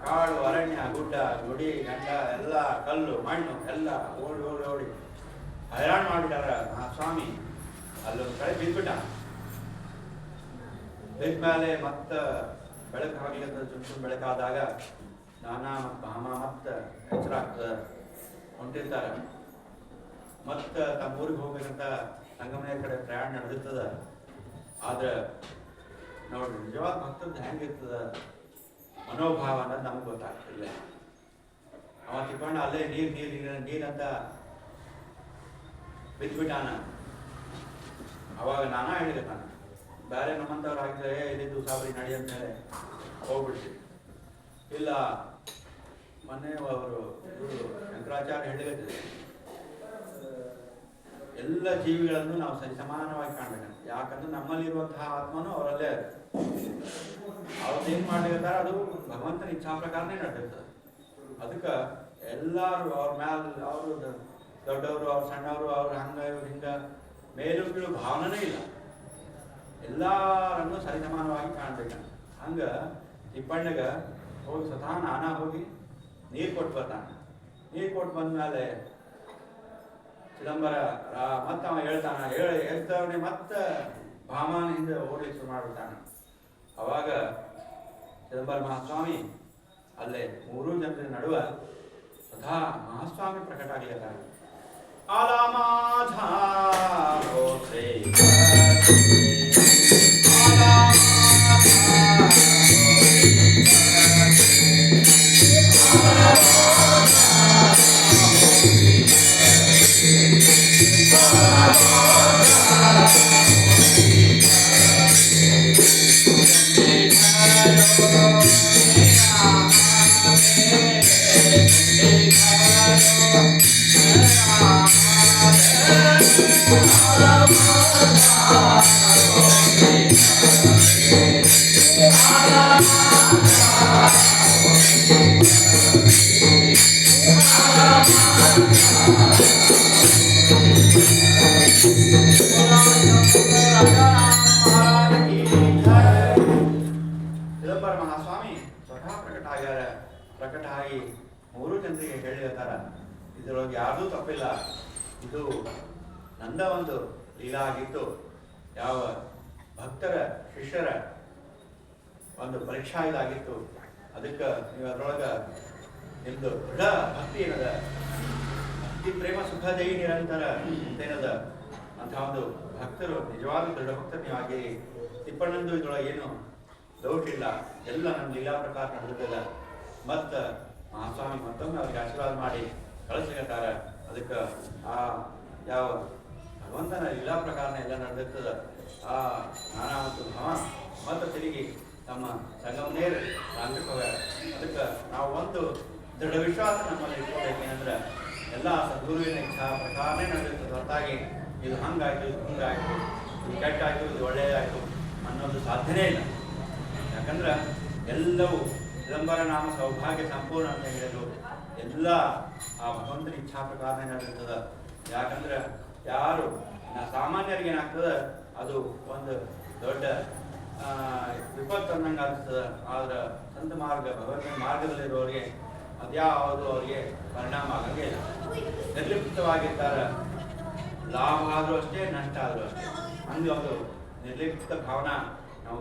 ಕಾಡು ಅರಣ್ಯ ಗುಡ್ಡ ಗುಡಿ ಗಂಡ ಎಲ್ಲ ಕಲ್ಲು ಮಣ್ಣು ಎಲ್ಲ ಓಡಿ ಓಡಿ ಓಡಿ ಹೈರಾಣ ಮಾಡಿಬಿಟ್ಟಾರ ಮಹಾಸ್ವಾಮಿ. ಅಲ್ಲೊಂದು ಕಡೆ ಬಿದ್ಬಿಟ್ಟ. ಬಿದ್ಮೇಲೆ ಮತ್ತೆ ಬೆಳಕು ಆಗ್ಲಿಕ್ಕೆ ಚುಮ್ ಬೆಳಕಾದಾಗ ನಾನಾ ಮತ್ತು ಭಾಮ ಮತ್ತೆ ಎಚ್ಚರ ಆಗ್ತದೆ, ಹೊಂಟಿರ್ತಾರ. ಮತ್ತೆ ತಮ್ಮ ಊರಿಗೆ ಹೋಗ್ಬೇಕಂತ ಸಂಗಮನೆಯ ಕಡೆ ಪ್ರಯಾಣ ನಡೆದಿರ್ತದ. ಆದ್ರೆ ನೋಡ್ರಿ ನಿಜವಾದ ಭಕ್ತರದ್ದು ಹೆಂಗಿರ್ತದ ಮನೋಭಾವ ಅನ್ನೋದು ನಮ್ಗೆ ಗೊತ್ತಾಗ್ತಿಲ್ಲ. ಅವ ತಿಪ್ಪಣ್ಣ ಅಲ್ಲೇ ನೀರಂತ ಬಿದ್ಬಿಟ್ಟಾನ. ಅವಾಗ ನಾನಾ ಹೇಳಿದತ್ತಾನ, ಬೇರೆ ನಮ್ಮಂಥವ್ರು ಆಗಿದ್ರೆ ಇಲ್ಲಿದ್ದು ಸಾಬರಿ ನಡಿ ಅಂತ ಹೇಳಿ ಹೋಗ್ಬಿಡ್ತೀವಿ. ಇಲ್ಲ ಮೊನ್ನೆ ಅವರು ಶಂಕರಾಚಾರ್ಯ ಹೇಳಿದ್ರೆ ಎಲ್ಲ ಜೀವಿಗಳನ್ನು ನಾವು ಸಮಾನವಾಗಿ ಕಾಣ್ಬೇಕಂತ. ಯಾಕಂದ್ರೆ ನಮ್ಮಲ್ಲಿರುವಂತಹ ಆತ್ಮನು ಅವರಲ್ಲೇ ಅವ್ರದ್ದು ಏನ್ ಮಾಡ್ಲಿರ್ತಾರ ಅದು ಭಗವಂತನ ಇಚ್ಛಾ ಪ್ರಕಾರನೇ ನಡೆದಿರ್ತದೆ. ಅದಕ್ಕೆ ಎಲ್ಲಾರು ಅವ್ರ ಮ್ಯಾಲ ಅವರು ದೊಡ್ಡವರು ಅವ್ರ ಸಣ್ಣವರು ಅವ್ರ ಹಂಗ ಇವ್ರು ಹಿಂಗ ಮೇಲು ಕೀಳು ಭಾವನೆ ಇಲ್ಲ. ಎಲ್ಲರನ್ನು ಸರಿಸಮಾನವಾಗಿ ಕಾಣ್ಬೇಕಂತ. ಹಂಗ ತಿಪ್ಪಣ್ಣಗ ಹೋಗಿ ಸ್ವತಃ ನಾನಾ ಹೋಗಿ ನೀರು ಕೊಟ್ಟು ಬರ್ತಾನ. ನೀರು ಕೊಟ್ಟು ಬಂದ್ಮೇಲೆ ಚಿದಂಬರ ಮತ್ತೆ ಅವ ಹೇಳ್ತಾನ, ಹೇಳ್ತವನೇ ಮತ್ತೆ ಭಾಮಾನ ಹಿಂದೆ ಓಡ್ಲಿಕ್ಕೆ ಶುರು ಮಾಡ್ಬಿಡ್ತಾನ. ಅವಾಗ ಚಿದಂಬರ ಮಹಾಸ್ವಾಮಿ ಅಲ್ಲೇ ಮೂರೂ ಜನರ ನಡುವ ಸ್ವತಃ ಮಹಾಸ್ವಾಮಿ ಪ್ರಕಟ ಆಗ್ಲಿಲ್ಲ. ಚಿದಂಬರ ಮಹಾಸ್ವಾಮಿ ಸ್ವತಃ ಪ್ರಕಟ ಆಗಿ ಮೂರು ಜನರಿಗೆ ಹೇಳಿರ್ತಾರ, ಇದರೊಳಗೆ ಯಾರ್ದೂ ತಪ್ಪಿಲ್ಲ, ಇದು ನಂದ ಒಂದು ಲೀಲಾ ಆಗಿತ್ತು. ಯಾವ ಭಕ್ತರ ಶಿಷ್ಯರ ಒಂದು ಪರೀಕ್ಷಾ ಇದಾಗಿತ್ತು. ಅದಕ್ಕೆ ನೀವು ಅದರೊಳಗ ನಿಮ್ದು ದೃಢ ಭಕ್ತಿ ಏನದ, ಭಕ್ತಿ ಪ್ರೇಮ ಸುಖ ಜೈ ನಿರಂತರ ಅಂತೇನದ ಅಂತ ಒಂದು ಭಕ್ತರು ನಿಜವಾದ ದೃಢ ಭಕ್ತರು ನೀವು ಆಗಿರಿ. ತಿಪ್ಪಣ್ಣಂದು ಇದ್ರೊಳಗೆ ಏನು ಡೌಟ್ ಇಲ್ಲ, ಎಲ್ಲ ನಮ್ಮ ಲೀಲಾ ಪ್ರಕಾರ ನಡೆದಿಲ್ಲ. ಮತ್ತು ಮಹಾಸ್ವಾಮಿ ಮತ್ತೊಮ್ಮೆ ಅವ್ರಿಗೆ ಆಶೀರ್ವಾದ ಮಾಡಿ ಕಳಿಸ್ಲಿಕತ್ತಾರ. ಅದಕ್ಕೆ ಆ ಯಾವ ಭಗವಂತನ ಲೀಲಾ ಪ್ರಕಾರನ ಎಲ್ಲ ನಡೆದಿರ್ತದ. ಆ ನಾನಾ ಮತ್ತು ಭಾವ ಮತ್ತು ತಿರುಗಿ ನಮ್ಮ ಸಂಗಮನೇರು ರಾಂಗಕ್ಕೆ ಹೋಗ್ಯಾರ. ಅದಕ್ಕೆ ನಾವು ಒಂದು ದೃಢ ವಿಶ್ವಾಸ ನಮ್ಮಲ್ಲಿ ಇಟ್ಕೋಬೇಕೇನಂದ್ರೆ ಎಲ್ಲ ಸದ್ಗುರುವಿನ ಇಚ್ಛಾ ಪ್ರಕಾರನೇ ನಡೆದಿರ್ತದೆ. ಹೊರತಾಗಿ ಇದು ಹಂಗಾಯ್ತು, ಇದು ಹಿಂಗಾಯ್ತು, ಇದು ಕೆಟ್ಟಾಯ್ತು, ಇದು ಒಳ್ಳೆಯದಾಯ್ತು ಅನ್ನೋದು ಸಾಧ್ಯನೇ ಇಲ್ಲ. ಯಾಕಂದ್ರೆ ಎಲ್ಲವೂ ಚಿದಂಬರ ನಾಮ ಸೌಭಾಗ್ಯ ಸಂಪೂರ್ಣ ಅಂತ ಹೇಳಿದ್ರು ಎಲ್ಲ ಆ ಭಗವಂತನ ಇಚ್ಛಾ ಪ್ರಕಾರ ನಡೆಯುತ್ತದೆ. ಯಾಕಂದ್ರೆ ಯಾರು ಸಾಮಾನ್ಯರಿಗೆ ಏನಾಗ್ತದೆ ಅದು ಒಂದು ದೊಡ್ಡ ವಿಪತ್ತು ಅನ್ನಂಗೆ ಆಗ್ತದೆ. ಆದ್ರೆ ಸಂತ ಮಾರ್ಗ ಭಗವಂತನ ಮಾರ್ಗದಲ್ಲಿರುವವರಿಗೆ ಅದ್ಯಾವುದು ಅವರಿಗೆ ಪರಿಣಾಮ ಆಗಂಗೆ ಇಲ್ಲ. ನಿರ್ಲಿಪ್ತವಾಗಿರ್ತಾರೆ, ಲಾಭ ಆದರೂ ಅಷ್ಟೇ, ನಷ್ಟ ಆದರೂ ಅಷ್ಟೇ. ಹಂಗೆ ಒಂದು ನಿರ್ಲಿಪ್ತ ಭಾವನಾ ನಾವು